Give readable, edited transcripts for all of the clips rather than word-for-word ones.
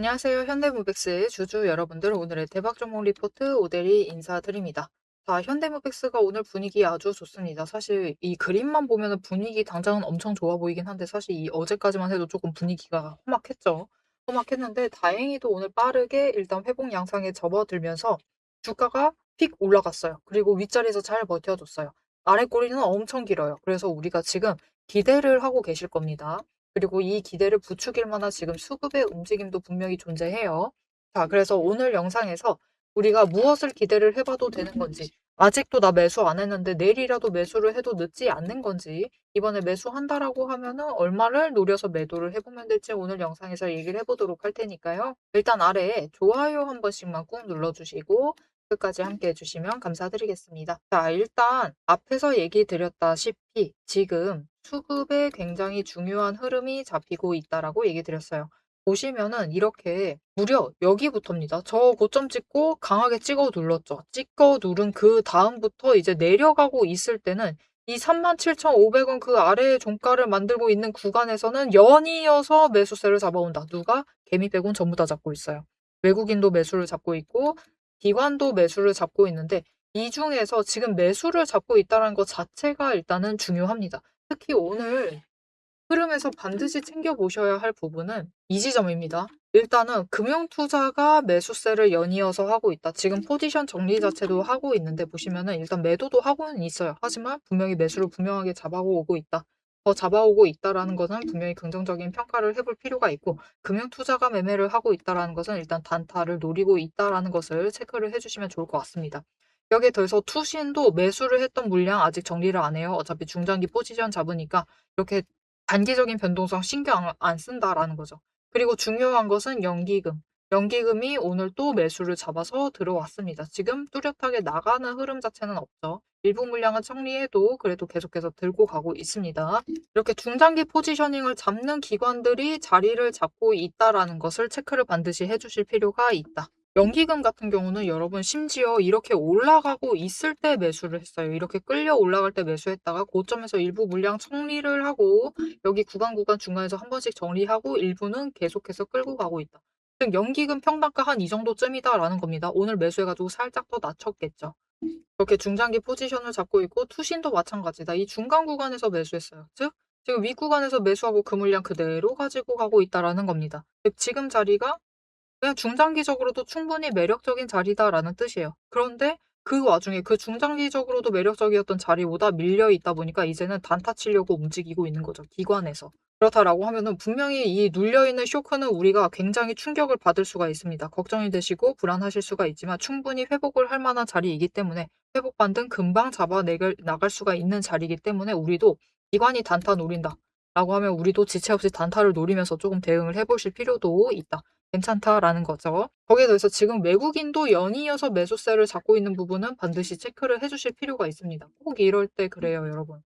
안녕하세요. 현대모백스의 주주 여러분들, 오늘의 대박 종목 리포트 오대리 인사드립니다. 자, 현대모백스가 오늘 분위기 아주 좋습니다. 사실 이 그림만 보면은 분위기 당장은 엄청 좋아 보이긴 한데, 사실 이 어제까지만 해도 조금 분위기가 험악했죠. 험악했는데 다행히도 오늘 빠르게 일단 회복 양상에 접어들면서 주가가 픽 올라갔어요. 그리고 윗자리에서 잘 버텨줬어요. 아래 꼬리는 엄청 길어요. 그래서 우리가 지금 기대를 하고 계실 겁니다. 그리고 이 기대를 부추길 만한 지금 수급의 움직임도 분명히 존재해요. 자, 그래서 오늘 영상에서 우리가 무엇을 기대를 해봐도 되는 건지, 아직도 나 매수 안 했는데 내일이라도 매수를 해도 늦지 않는 건지, 이번에 매수한다라고 하면은 얼마를 노려서 매도를 해보면 될지 오늘 영상에서 얘기를 해보도록 할 테니까요. 일단 아래에 좋아요 한 번씩만 꾹 눌러주시고 끝까지 함께 해주시면 감사드리겠습니다. 자, 일단 앞에서 얘기 드렸다시피 지금 수급에 굉장히 중요한 흐름이 잡히고 있다라고 얘기 드렸어요. 보시면은 이렇게 무려 여기부터입니다. 저 고점 찍고 강하게 찍어 눌렀죠. 찍어 누른 그 다음부터 이제 내려가고 있을 때는 이 37,500원 그 아래의 종가를 만들고 있는 구간에서는 연이어서 매수세를 잡아온다. 누가? 개미 빼곤 전부 다 잡고 있어요. 외국인도 매수를 잡고 있고 기관도 매수를 잡고 있는데 이 중에서 지금 매수를 잡고 있다는 것 자체가 일단은 중요합니다. 특히 오늘 흐름에서 반드시 챙겨보셔야 할 부분은 이 지점입니다. 일단은 금융투자가 매수세를 연이어서 하고 있다. 지금 포지션 정리 자체도 하고 있는데 보시면은 일단 매도도 하고는 있어요. 하지만 분명히 매수를 분명하게 잡아오고 있다. 더 잡아오고 있다라는 것은 분명히 긍정적인 평가를 해볼 필요가 있고 금융투자가 매매를 하고 있다라는 것은 일단 단타를 노리고 있다라는 것을 체크를 해주시면 좋을 것 같습니다. 여기에 더해서 투신도 매수를 했던 물량 아직 정리를 안 해요. 어차피 중장기 포지션 잡으니까 이렇게 단기적인 변동성 신경 안 쓴다라는 거죠. 그리고 중요한 것은 연기금. 연기금이 오늘 또 매수를 잡아서 들어왔습니다. 지금 뚜렷하게 나가는 흐름 자체는 없죠. 일부 물량은 정리해도 그래도 계속해서 들고 가고 있습니다. 이렇게 중장기 포지셔닝을 잡는 기관들이 자리를 잡고 있다라는 것을 체크를 반드시 해주실 필요가 있다. 연기금 같은 경우는 여러분 심지어 이렇게 올라가고 있을 때 매수를 했어요. 이렇게 끌려 올라갈 때 매수했다가 고점에서 일부 물량 정리를 하고 여기 구간 중간에서 한 번씩 정리하고 일부는 계속해서 끌고 가고 있다. 즉 연기금 평단가 한 이 정도쯤이다라는 겁니다. 오늘 매수해가지고 살짝 더 낮췄겠죠. 그렇게 중장기 포지션을 잡고 있고 투신도 마찬가지다. 이 중간 구간에서 매수했어요. 즉 지금 윗 구간에서 매수하고 그 물량 그대로 가지고 가고 있다라는 겁니다. 즉 지금 자리가 그냥 중장기적으로도 충분히 매력적인 자리다라는 뜻이에요. 그런데 그 와중에 그 중장기적으로도 매력적이었던 자리보다 밀려 있다 보니까 이제는 단타 치려고 움직이고 있는 거죠. 기관에서. 그렇다라고 하면은 분명히 이 눌려있는 쇼크는 우리가 굉장히 충격을 받을 수가 있습니다. 걱정이 되시고 불안하실 수가 있지만 충분히 회복을 할 만한 자리이기 때문에 회복 반등 금방 나갈 수가 있는 자리이기 때문에 우리도 기관이 단타 노린다. 라고 하면 우리도 지체 없이 단타를 노리면서 조금 대응을 해보실 필요도 있다. 괜찮다라는 거죠. 거기에 더해서 지금 외국인도 연이어서 매수세를 잡고 있는 부분은 반드시 체크를 해주실 필요가 있습니다. 꼭 이럴 때 그래요, 여러분.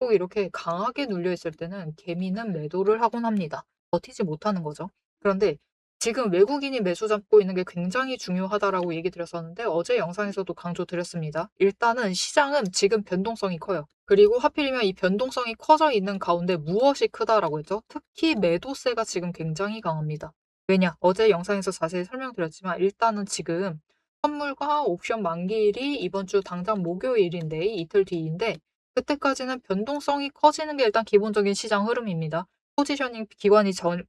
꼭 이렇게 강하게 눌려 있을 때는 개미는 매도를 하곤 합니다. 버티지 못하는 거죠. 그런데 지금 외국인이 매수 잡고 있는 게 굉장히 중요하다라고 얘기 드렸었는데 어제 영상에서도 강조드렸습니다. 일단은 시장은 지금 변동성이 커요. 그리고 하필이면 이 변동성이 커져 있는 가운데 무엇이 크다라고 했죠? 특히 매도세가 지금 굉장히 강합니다. 왜냐? 어제 영상에서 자세히 설명드렸지만 일단은 지금 선물과 옵션 만기일이 이번 주 당장 목요일인데 이틀 뒤인데 그때까지는 변동성이 커지는 게 일단 기본적인 시장 흐름입니다. 포지셔닝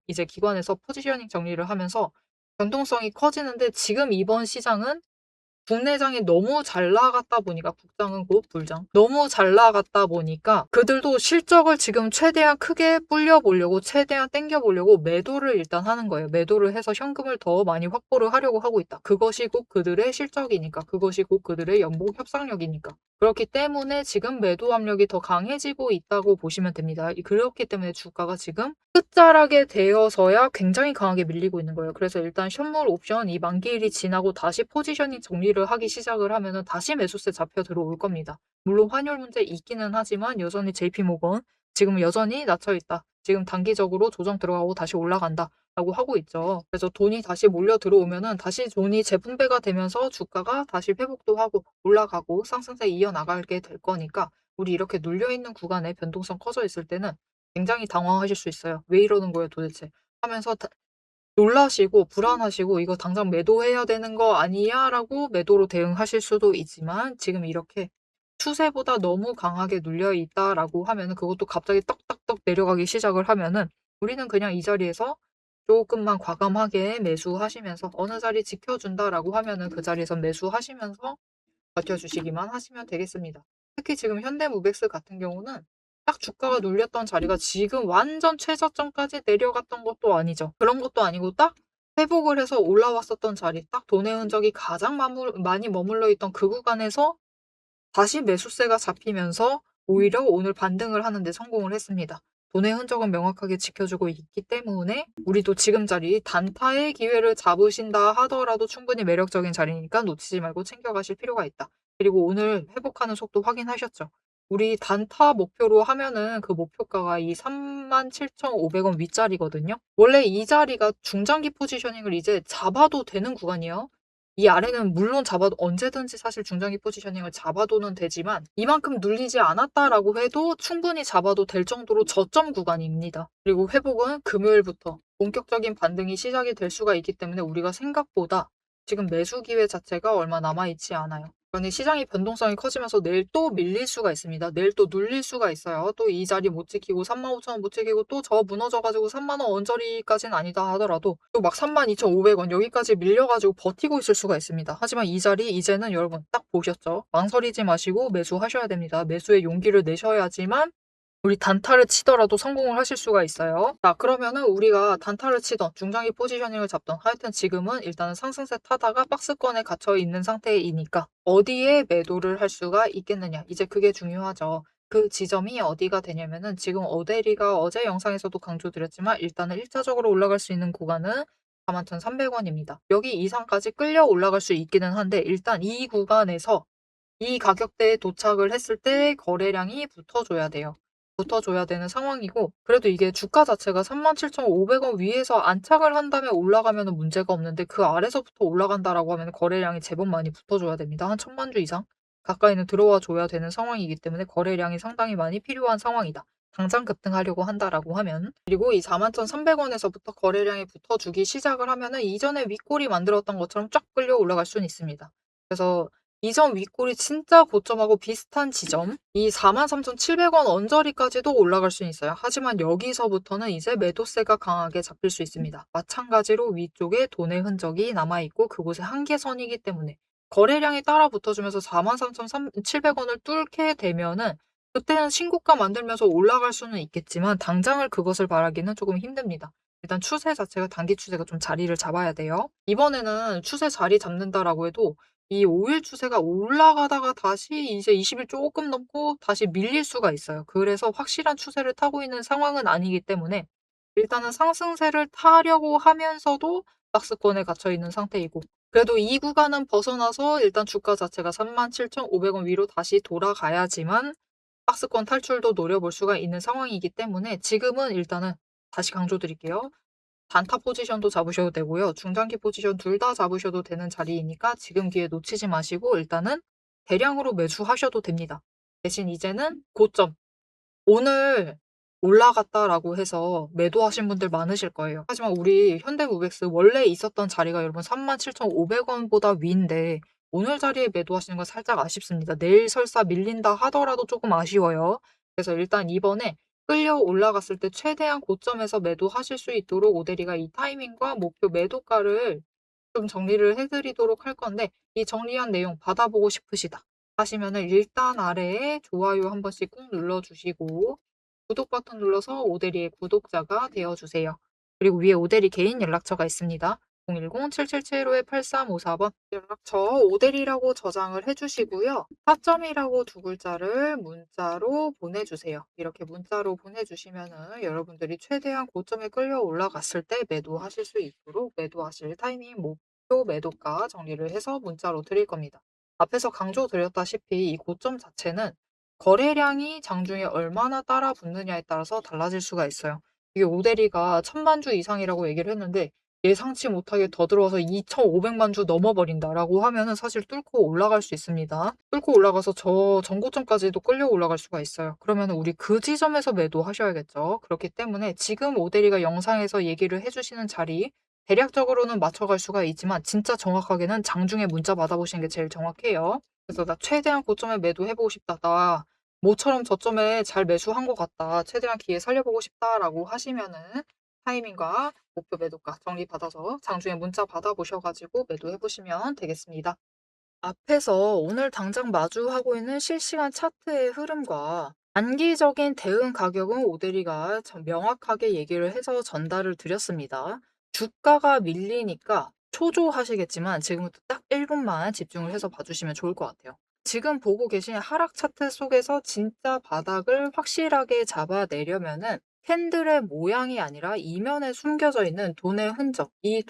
이제 기관에서 포지셔닝 정리를 하면서 변동성이 커지는데 지금 이번 시장은 국내장이 너무 잘 나갔다 보니까 국장은 곧 불장. 너무 잘 나갔다 보니까 그들도 실적을 지금 최대한 크게 불려보려고 최대한 땡겨보려고 매도를 일단 하는 거예요. 매도를 해서 현금을 더 많이 확보를 하려고 하고 있다. 그것이 곧 그들의 실적이니까. 그것이 곧 그들의 연봉 협상력이니까. 그렇기 때문에 지금 매도 압력이 더 강해지고 있다고 보시면 됩니다. 그렇기 때문에 주가가 지금 끝자락에 되어서야 굉장히 강하게 밀리고 있는 거예요. 그래서 일단 현물 옵션 이 만기일이 지나고 다시 포지셔닝 정리를 하기 시작을 하면은 다시 매수세 잡혀 들어올 겁니다. 물론 환율 문제 있기는 하지만 여전히 JP모건 지금 여전히 낮춰 있다. 지금 단기적으로 조정 들어가고 다시 올라간다. 라고 하고 있죠. 그래서 돈이 다시 몰려 들어오면은 다시 돈이 재분배가 되면서 주가가 다시 회복도 하고 올라가고 상승세 이어나가게 될 거니까 우리 이렇게 눌려있는 구간에 변동성 커져 있을 때는 굉장히 당황하실 수 있어요. '왜 이러는 거예요 도대체?' 하면서 놀라시고 불안하시고 '이거 당장 매도해야 되는 거 아니야?'라고 매도로 대응하실 수도 있지만 지금 이렇게 '추세보다 너무 강하게 눌려 있다.'라고 하면은 그것도 갑자기 떡떡떡 내려가기 시작을 하면은 우리는 그냥 이 자리에서 조금만 과감하게 매수하시면서 '어느 자리 지켜준다.'라고 하면은 그 자리에서 매수하시면서 버텨주시기만 하시면 되겠습니다. 특히 지금 현대무백스 같은 경우는 딱 주가가 눌렸던 자리가 지금 완전 최저점까지 내려갔던 것도 아니죠. 그런 것도 아니고 딱 회복을 해서 올라왔었던 자리, 딱 돈의 흔적이 가장 많이 머물러 있던 그 구간에서 다시 매수세가 잡히면서 오히려 오늘 반등을 하는 데 성공을 했습니다. 돈의 흔적은 명확하게 지켜주고 있기 때문에 우리도 지금 자리 단타의 기회를 잡으신다 하더라도 충분히 매력적인 자리니까 놓치지 말고 챙겨가실 필요가 있다. 그리고 오늘 회복하는 속도 확인하셨죠? 우리 단타 목표로 하면은 그 목표가가 이 37,500원 윗자리거든요. 원래 이 자리가 중장기 포지셔닝을 이제 잡아도 되는 구간이에요. 이 아래는 물론 잡아도 언제든지 사실 중장기 포지셔닝을 잡아도는 되지만 이만큼 눌리지 않았다라고 해도 충분히 잡아도 될 정도로 저점 구간입니다. 그리고 회복은 금요일부터 본격적인 반등이 시작이 될 수가 있기 때문에 우리가 생각보다 지금 매수 기회 자체가 얼마 남아있지 않아요. 그러니 시장의 변동성이 커지면서 내일 또 밀릴 수가 있습니다. 내일 또 눌릴 수가 있어요. 또 이 자리 못 지키고 35,000원 못 지키고 또 저 무너져가지고 3만 원 언저리까지는 아니다 하더라도 또 막 32,500원 여기까지 밀려가지고 버티고 있을 수가 있습니다. 하지만 이 자리 이제는 여러분 딱 보셨죠? 망설이지 마시고 매수하셔야 됩니다. 매수의 용기를 내셔야지만 우리 단타를 치더라도 성공을 하실 수가 있어요. 자, 그러면은 우리가 단타를 치던 중장기 포지셔닝을 잡던 하여튼 지금은 일단은 상승세 타다가 박스권에 갇혀 있는 상태이니까 어디에 매도를 할 수가 있겠느냐. 이제 그게 중요하죠. 그 지점이 어디가 되냐면은 지금 어데리가 어제 영상에서도 강조드렸지만 일단은 1차적으로 올라갈 수 있는 구간은 41,300원입니다. 여기 이상까지 끌려 올라갈 수 있기는 한데 일단 이 구간에서 이 가격대에 도착을 했을 때 거래량이 붙어줘야 돼요. 붙어줘야 되는 상황이고 그래도 이게 주가 자체가 37,500원 위에서 안착을 한 다음에 올라가면 문제가 없는데 그 아래서부터 올라간다라고 하면 거래량이 제법 많이 붙어줘야 됩니다. 한 1,000만 주 이상 가까이는 들어와 줘야 되는 상황이기 때문에 거래량이 상당히 많이 필요한 상황이다. 당장 급등하려고 한다라고 하면 그리고 이 41,300원에서부터 거래량이 붙어주기 시작을 하면은 이전에 윗골이 만들었던 것처럼 쫙 끌려 올라갈 수는 있습니다. 그래서 이전 윗골이 진짜 고점하고 비슷한 지점 이 43,700원 언저리까지도 올라갈 수 있어요. 하지만 여기서부터는 이제 매도세가 강하게 잡힐 수 있습니다. 마찬가지로 위쪽에 돈의 흔적이 남아있고 그곳에 한계선이기 때문에 거래량이 따라 붙어주면서 43,700원을 뚫게 되면은 그때는 신고가 만들면서 올라갈 수는 있겠지만 당장을 그것을 바라기는 조금 힘듭니다. 일단 추세 자체가 단기 추세가 좀 자리를 잡아야 돼요. 이번에는 추세 자리 잡는다라고 해도 이 5일 추세가 올라가다가 다시 이제 20일 조금 넘고 다시 밀릴 수가 있어요. 그래서 확실한 추세를 타고 있는 상황은 아니기 때문에 일단은 상승세를 타려고 하면서도 박스권에 갇혀 있는 상태이고 그래도 이 구간은 벗어나서 일단 주가 자체가 37,500원 위로 다시 돌아가야지만 박스권 탈출도 노려볼 수가 있는 상황이기 때문에 지금은 일단은 다시 강조드릴게요. 단타 포지션도 잡으셔도 되고요. 중장기 포지션 둘 다 잡으셔도 되는 자리이니까 지금 기회 놓치지 마시고 일단은 대량으로 매수하셔도 됩니다. 대신 이제는 고점. 오늘 올라갔다라고 해서 매도하신 분들 많으실 거예요. 하지만 우리 현대무백스 원래 있었던 자리가 여러분 37,500원보다 위인데 오늘 자리에 매도하시는 건 살짝 아쉽습니다. 내일 설사 밀린다 하더라도 조금 아쉬워요. 그래서 일단 이번에 끌려 올라갔을 때 최대한 고점에서 매도하실 수 있도록 오대리가 이 타이밍과 목표 매도가를 좀 정리를 해 드리도록 할 건데 이 정리한 내용 받아보고 싶으시다 하시면은 일단 아래에 좋아요 한 번씩 꾹 눌러 주시고 구독 버튼 눌러서 오대리의 구독자가 되어 주세요. 그리고 위에 오대리 개인 연락처가 있습니다. 010-7775-8354번 연락처 오대리라고 저장을 해 주시고요. 타점이라고 두 글자를 문자로 보내주세요. 이렇게 문자로 보내주시면은 여러분들이 최대한 고점에 끌려 올라갔을 때 매도하실 수 있도록 매도하실 타이밍, 목표 매도가 정리를 해서 문자로 드릴 겁니다. 앞에서 강조드렸다시피 이 고점 자체는 거래량이 장중에 얼마나 따라 붙느냐에 따라서 달라질 수가 있어요. 이게 오대리가 1,000만 주 이상이라고 얘기를 했는데 예상치 못하게 더 들어와서 2,500만 주 넘어버린다라고 하면은 사실 뚫고 올라갈 수 있습니다. 뚫고 올라가서 저 전고점까지도 끌려 올라갈 수가 있어요. 그러면은 우리 그 지점에서 매도하셔야겠죠. 그렇기 때문에 지금 오대리가 영상에서 얘기를 해주시는 자리 대략적으로는 맞춰갈 수가 있지만 진짜 정확하게는 장중에 문자 받아보시는 게 제일 정확해요. 그래서 "나 최대한 고점에 매도해 보고 싶다. 나 모처럼 저점에 잘 매수한 것 같다. 최대한 기회 살려보고 싶다."라고 하시면은 타이밍과 목표 매도가 정리받아서 장중에 문자 받아보셔 가지고 매도해 보시면 되겠습니다. 앞에서 오늘 당장 마주하고 있는 실시간 차트의 흐름과 단기적인 대응 가격은 오대리가 명확하게 얘기를 해서 전달을 드렸습니다. 주가가 밀리니까 초조하시겠지만 지금부터 딱 1분만 집중을 해서 봐주시면 좋을 것 같아요. 지금 보고 계신 하락 차트 속에서 진짜 바닥을 확실하게 잡아내려면은 캔들의 모양이 아니라 이면에 숨겨져 있는 돈의 흔적, 이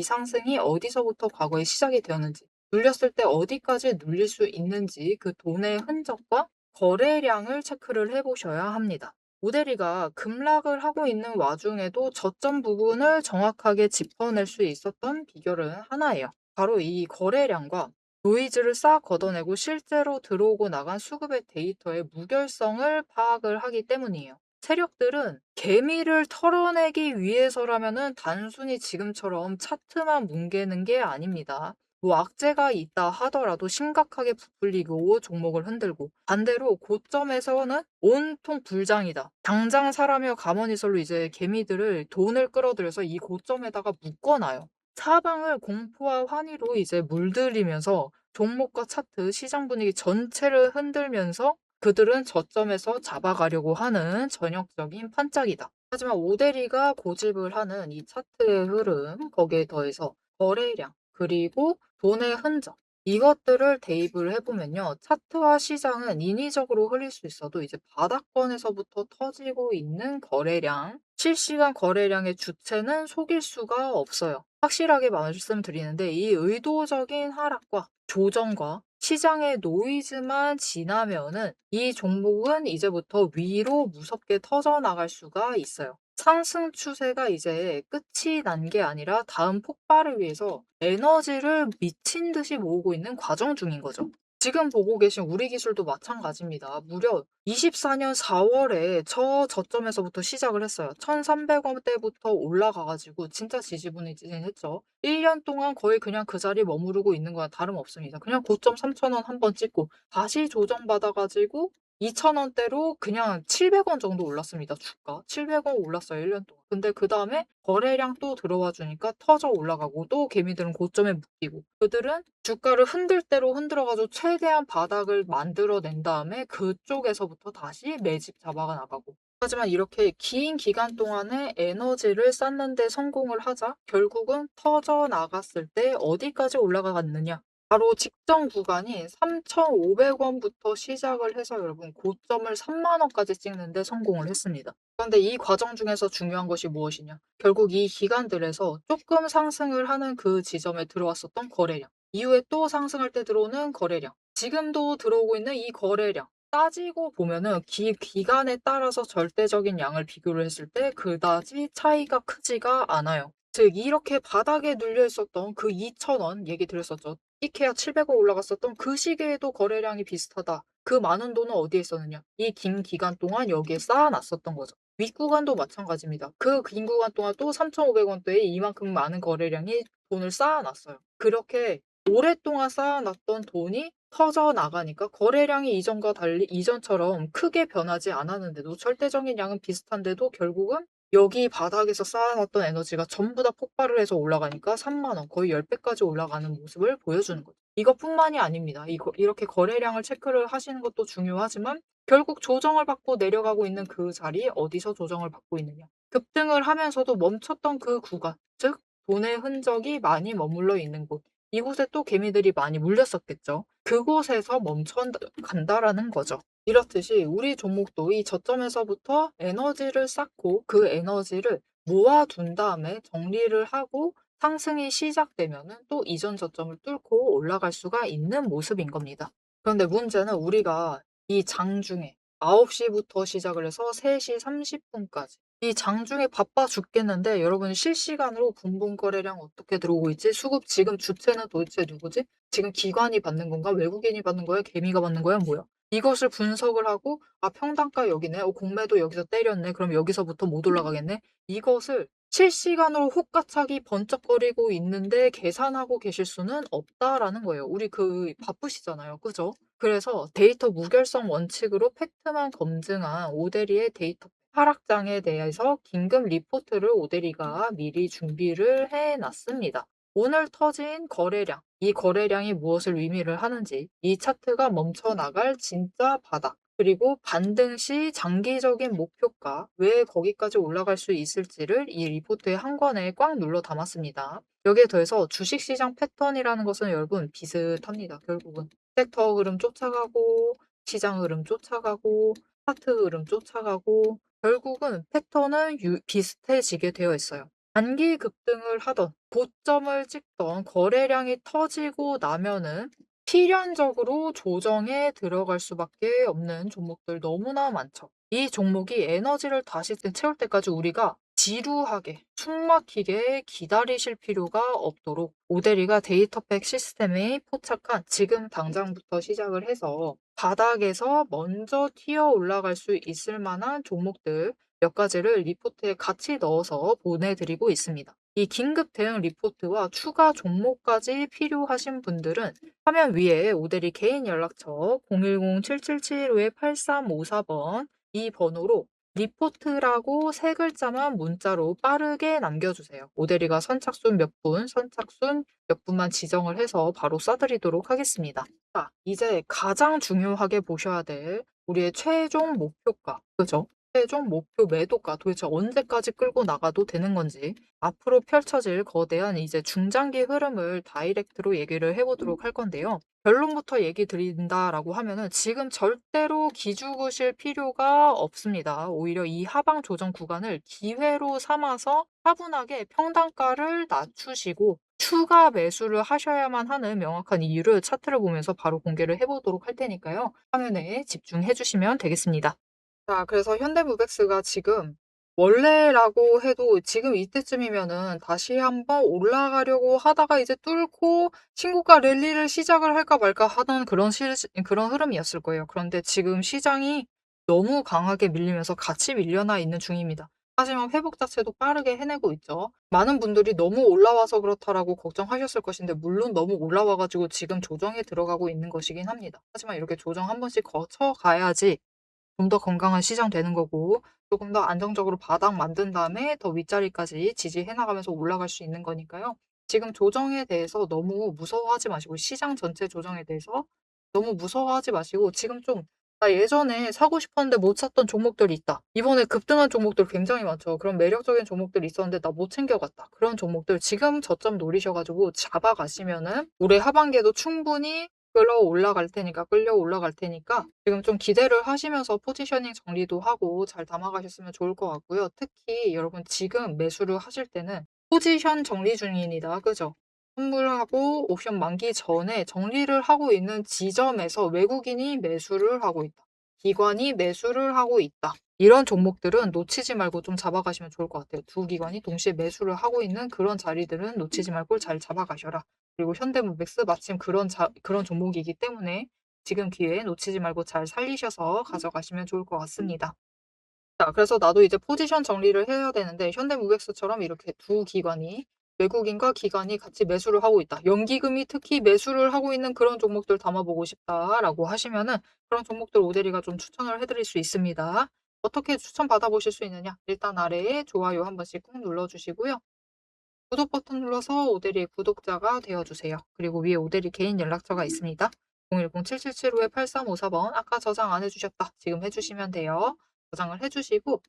상승이 어디서부터 과거에 시작이 되었는지, 눌렸을 때 어디까지 눌릴 수 있는지 그 돈의 흔적과 거래량을 체크를 해 보셔야 합니다. 오대리가 급락을 하고 있는 와중에도 저점 부분을 정확하게 짚어낼 수 있었던 비결은 하나예요. 바로 이 거래량과 노이즈를 싹 걷어내고 실제로 들어오고 나간 수급의 데이터의 무결성을 파악을 하기 때문이에요. 세력들은 개미를 털어내기 위해서라면은 단순히 지금처럼 차트만 뭉개는 게 아닙니다. 뭐 악재가 있다 하더라도 심각하게 부풀리고 종목을 흔들고, 반대로 고점에서는 온통 불장이다. 당장 사라며 가머니설로 이제 개미들을 돈을 끌어들여서 이 고점에다가 묶어놔요. 사방을 공포와 환희로 이제 물들이면서 종목과 차트, 시장 분위기 전체를 흔들면서 그들은 저점에서 잡아가려고 하는 전형적인 판짝이다. 하지만 오대리가 고집을 하는 이 차트의 흐름, 거기에 더해서 거래량, 그리고 돈의 흔적, 이것들을 대입을 해보면요. 차트와 시장은 인위적으로 흐릴 수 있어도 이제 바닥권에서부터 터지고 있는 거래량, 실시간 거래량의 주체는 속일 수가 없어요. 확실하게 말씀드리는데 이 의도적인 하락과 조정과 시장의 노이즈만 지나면은 이 종목은 이제부터 위로 무섭게 터져나갈 수가 있어요. 상승 추세가 이제 끝이 난 게 아니라 다음 폭발을 위해서 에너지를 미친 듯이 모으고 있는 과정 중인 거죠. 지금 보고 계신 우리 기술도 마찬가지입니다. 무려 24년 4월에 저점에서부터 시작을 했어요. 1,300원대부터 올라가 가지고 진짜 지지부진했죠. 1년 동안 거의 그냥 그 자리에 머무르고 있는 거와 다름없습니다. 그냥 고점 3,000원 한번 찍고 다시 조정받아 가지고 2,000원대로 그냥 700원 정도 올랐습니다, 주가. 700원 올랐어요, 1년 동안. 근데 그다음에 거래량 또 들어와 주니까 터져 올라가고, 또 개미들은 고점에 묶이고, 그들은 주가를 흔들 대로 흔들어 가지고 최대한 바닥을 만들어 낸 다음에 그쪽에서부터 다시 매집 잡아가 나가고. 하지만 이렇게 긴 기간 동안에 에너지를 쌓는 데 성공을 하자 결국은 터져 나갔을 때 어디까지 올라갔느냐? 바로 직전 구간이 3,500원부터 시작을 해서 여러분 고점을 30,000원까지 찍는 데 성공을 했습니다. 그런데 이 과정 중에서 중요한 것이 무엇이냐? 결국 이 기간들에서 조금 상승을 하는 그 지점에 들어왔었던 거래량, 이후에 또 상승할 때 들어오는 거래량, 지금도 들어오고 있는 이 거래량, 따지고 보면은 기간에 따라서 절대적인 양을 비교를 했을 때 그다지 차이가 크지가 않아요. 즉 이렇게 바닥에 눌려 있었던 그 2,000원 얘기 드렸었죠. 이케아 700원 올라갔었던 그 시기에도 거래량이 비슷하다. 그 많은 돈은 어디에 있었느냐? 이 긴 기간 동안 여기에 쌓아놨었던 거죠. 윗구간도 마찬가지입니다. 그 긴 구간 동안 또 3,500원대에 이만큼 많은 거래량이 돈을 쌓아놨어요. 그렇게 오랫동안 쌓아놨던 돈이 터져 나가니까 거래량이 이전과 달리 이전처럼 크게 변하지 않았는데도, 절대적인 양은 비슷한데도 결국은 여기 바닥에서 쌓아놨던 에너지가 전부 다 폭발을 해서 올라가니까 30,000원, 거의 10배까지 올라가는 모습을 보여주는 거죠. 이것뿐만이 아닙니다. 이렇게 거래량을 체크를 하시는 것도 중요하지만 결국 조정을 받고 내려가고 있는 그 자리에 어디서 조정을 받고 있느냐. 급등을 하면서도 멈췄던 그 구간, 즉 돈의 흔적이 많이 머물러 있는 곳. 이곳에 또 개미들이 많이 물렸었겠죠. 그곳에서 멈춰 간다라는 거죠. 이렇듯이 우리 종목도 이 저점에서부터 에너지를 쌓고 그 에너지를 모아둔 다음에 정리를 하고 상승이 시작되면은 또 이전 저점을 뚫고 올라갈 수가 있는 모습인 겁니다. 그런데 문제는 우리가 이 장중에 9시부터 시작을 해서 3시 30분까지 이 장중에 바빠 죽겠는데 여러분 실시간으로 분봉 거래량 어떻게 들어오고 있지? 수급 지금 주체는 도대체 누구지? 지금 기관이 받는 건가? 외국인이 받는 거야? 개미가 받는 거야? 뭐야? 이것을 분석을 하고 '아 평단가 여기네. 공매도 여기서 때렸네. 그럼 여기서부터 못 올라가겠네.' 이것을 실시간으로 혹가차기 번쩍거리고 있는데 계산하고 계실 수는 없다라는 거예요. 우리 바쁘시잖아요. 그죠? 그래서 데이터 무결성 원칙으로 팩트만 검증한 오대리의 데이터 하락장에 대해서 긴급 리포트를 오대리가 미리 준비를 해 놨습니다. 오늘 터진 거래량, 이 거래량이 무엇을 의미를 하는지, 이 차트가 멈춰 나갈 진짜 바닥, 그리고 반등 시 장기적인 목표가 왜 거기까지 올라갈 수 있을지를 이 리포트의 한 권에 꽉 눌러 담았습니다. 여기에 더해서 주식시장 패턴이라는 것은 여러분 비슷합니다. 결국은 섹터 흐름 쫓아가고 시장 흐름 쫓아가고 차트 흐름 쫓아가고 결국은 패턴은 비슷해지게 되어 있어요. 단기 급등을 하던 고점을 찍던 거래량이 터지고 나면은 필연적으로 조정에 들어갈 수밖에 없는 종목들 너무나 많죠. 이 종목이 에너지를 다시 채울 때까지 우리가 지루하게 숨막히게 기다리실 필요가 없도록 오대리가 데이터팩 시스템에 포착한 지금 당장부터 시작을 해서 바닥에서 먼저 튀어 올라갈 수 있을 만한 종목들 몇 가지를 리포트에 같이 넣어서 보내드리고 있습니다. 이 긴급 대응 리포트와 추가 종목까지 필요하신 분들은 화면 위에 오대리 개인 연락처 010-7775-8354번 이 번호로 리포트라고 세 글자만 문자로 빠르게 남겨주세요. 오대리가 선착순 몇 분, 선착순 몇 분만 지정을 해서 바로 쏴드리도록 하겠습니다. 자, 이제 가장 중요하게 보셔야 될 우리의 최종 목표가, 그죠? 최종 목표 매도가 도대체 언제까지 끌고 나가도 되는 건지 앞으로 펼쳐질 거대한 이제 중장기 흐름을 다이렉트로 얘기를 해보도록 할 건데요. 결론부터 얘기 드린다라고 하면은 지금 절대로 기죽으실 필요가 없습니다. 오히려 이 하방 조정 구간을 기회로 삼아서 차분하게 평단가를 낮추시고 추가 매수를 하셔야만 하는 명확한 이유를 차트를 보면서 바로 공개를 해보도록 할 테니까요. 화면에 집중해 주시면 되겠습니다. 자, 그래서 현대무백스가 지금 원래라고 해도 지금 이때쯤이면은 다시 한번 올라가려고 하다가 이제 뚫고 신고가 랠리를 시작을 할까 말까 하던 그런 흐름이었을 거예요. 그런데 지금 시장이 너무 강하게 밀리면서 같이 밀려나 있는 중입니다. 하지만 회복 자체도 빠르게 해내고 있죠. 많은 분들이 너무 올라와서 그렇다라고 걱정하셨을 것인데 물론 너무 올라와 가지고 지금 조정에 들어가고 있는 것이긴 합니다. 하지만 이렇게 조정 한 번씩 거쳐 가야지 좀 더 건강한 시장 되는 거고 조금 더 안정적으로 바닥 만든 다음에 더 윗자리까지 지지해 나가면서 올라갈 수 있는 거니까요. 지금 조정에 대해서 너무 무서워하지 마시고 시장 전체 조정에 대해서 너무 무서워하지 마시고 지금 좀 '나 예전에 사고 싶었는데 못 샀던 종목들이 있다. 이번에 급등한 종목들 굉장히 많죠. 그런 매력적인 종목들이 있었는데 나 못 챙겨갔다.' 그런 종목들 지금 저점 노리셔 가지고 잡아가시면은 올해 하반기에도 충분히 끌려 올라갈 테니까 지금 좀 기대를 하시면서 포지셔닝 정리도 하고 잘 담아가셨으면 좋을 것 같고요. 특히 여러분 지금 매수를 하실 때는 포지션 정리 중입니다. 그죠? 선물하고 옵션 만기 전에 정리를 하고 있는 지점에서 외국인이 매수를 하고 있다. 기관이 매수를 하고 있다. 이런 종목들은 놓치지 말고 좀 잡아가시면 좋을 것 같아요. 두 기관이 동시에 매수를 하고 있는 그런 자리들은 놓치지 말고 잘 잡아가셔라. 그리고 현대모백스 마침 그런 종목이기 때문에 지금 기회 놓치지 말고 잘 살리셔서 가져가시면 좋을 것 같습니다. 자, 그래서 나도 이제 포지션 정리를 해야 되는데 현대무백스처럼 이렇게 두 기관이 외국인과 기관이 같이 매수를 하고 있다. 연기금이 특히 매수를 하고 있는 그런 종목들 담아보고 싶다라고 하시면은 그런 종목들 오대리가 좀 추천을 해드릴 수 있습니다. 어떻게 추천 받아보실 수 있느냐? 일단 아래에 좋아요 한 번씩 꾹 눌러주시고요. 구독 버튼 눌러서 오대리의 구독자가 되어주세요. 그리고 위에 오대리 개인 연락처가 있습니다. 010-7775-8354번 아까 저장 안 해주셨다. 지금 해주시면 돼요. 저장을 해주시고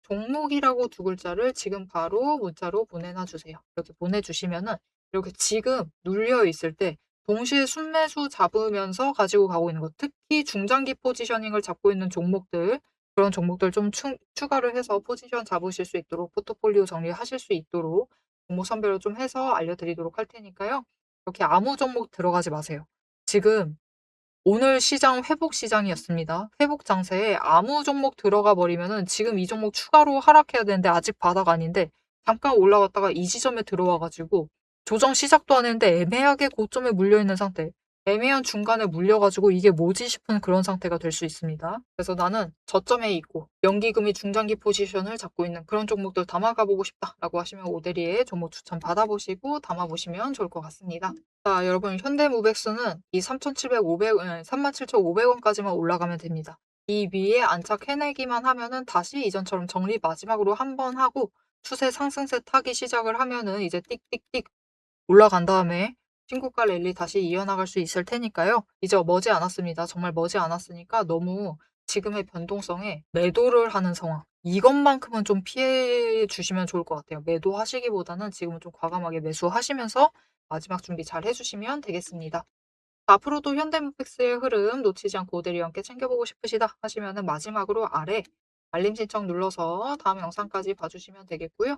종목이라고 두 글자를 지금 바로 문자로 보내놔 주세요. 이렇게 보내주시면은 이렇게 지금 눌려 있을 때 동시에 순매수 잡으면서 가지고 가고 있는 것, 특히 중장기 포지셔닝을 잡고 있는 종목들, 그런 종목들 좀 추가를 해서 포지션 잡으실 수 있도록 포트폴리오 정리하실 수 있도록 종목 선별을 좀 해서 알려드리도록 할 테니까요. 이렇게 아무 종목 들어가지 마세요. 지금 오늘 시장 회복 시장이었습니다. 회복 장세에 아무 종목 들어가 버리면은 지금 이 종목 추가로 하락해야 되는데 아직 바닥 아닌데 잠깐 올라갔다가 이 지점에 들어와 가지고 조정 시작도 안 했는데 애매하게 고점에 물려 있는 상태. 애매한 중간에 물려 가지고 '이게 뭐지?' 싶은 그런 상태가 될 수 있습니다. 그래서 '나는 저점에 있고 연기금이 중장기 포지션을 잡고 있는 그런 종목들 담아가 보고 싶다.'라고 하시면 오데리의 종목 추천 받아 보시고 담아 보시면 좋을 것 같습니다. 자, 여러분, 현대무백스는 이 3,700, 500, 37,500 원까지만 올라가면 됩니다. 이 위에 안착해내기만 하면은 다시 이전처럼 정리 마지막으로 한 번 하고 추세 상승세 타기 시작을 하면은 이제 띡띡띡 올라간 다음에 신고가 랠리 다시 이어나갈 수 있을 테니까요. 이제 머지않았습니다. 정말 머지않았으니까 너무 지금의 변동성에 매도를 하는 상황, 이것만큼은 좀 피해 주시면 좋을 것 같아요. 매도하시기보다는 지금은 좀 과감하게 매수하시면서 마지막 준비 잘 해 주시면 되겠습니다. 앞으로도 현대모픽스의 흐름 놓치지 않고 오데리와 함께 챙겨보고 싶으시다 하시면은 마지막으로 아래 알림 신청 눌러서 다음 영상까지 봐주시면 되겠고요.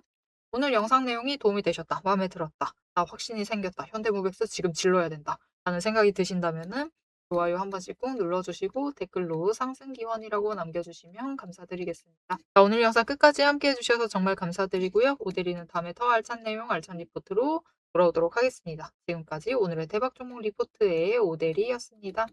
오늘 영상 내용이 도움이 되셨다, 마음에 들었다, 나 확신이 생겼다, 현대모백스 지금 질러야 된다 라는 생각이 드신다면은 좋아요 한 번씩 꾹 눌러주시고 댓글로 상승 기원이라고 남겨주시면 감사드리겠습니다. 자, 오늘 영상 끝까지 함께 해주셔서 정말 감사드리고요. 오데리는 다음에 더 알찬 내용, 알찬 리포트로 돌아오도록 하겠습니다. 지금까지 오늘의 대박 종목 리포트의 오데리였습니다.